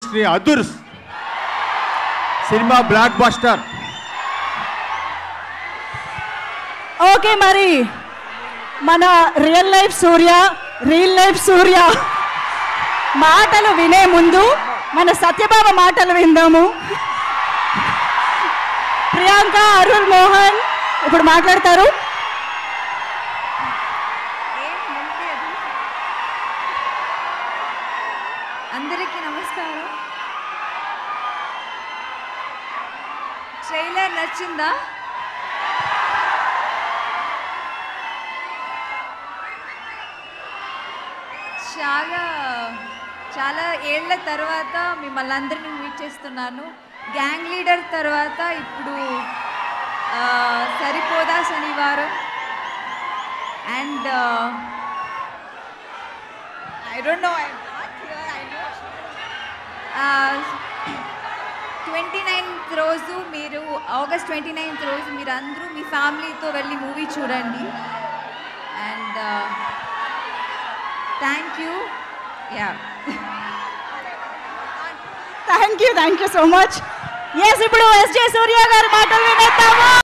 Chemistry అదుర్స్. Cinema blockbuster. Okay, మరి మన రియల్ లైఫ్ సూర్య మాటలు వినే ముందు మన సత్యబాబ మాటలు విందాము. ప్రియాంక, అరుణ్ మోహన్ ఇప్పుడు మాట్లాడతారు. అందరికీ నమస్కారం. ట్రైలర్ నచ్చిందా? చాలా ఏళ్ల తర్వాత మిమ్మల్ని అందరినీ మీట్ చేస్తున్నాను. గ్యాంగ్ లీడర్ తర్వాత ఇప్పుడు సరిపోదా శనివారం and I don't know, 29th రోజు మీరు ఆగస్ట్ 29th రోజు మీరు అందరూ మీ ఫ్యామిలీతో వెళ్ళి మూవీ చూడండి. And thank you. Thank you so much. Yes, ఇప్పుడు ఎస్జే సూర్య గారి మాటలు వినేద్దాము.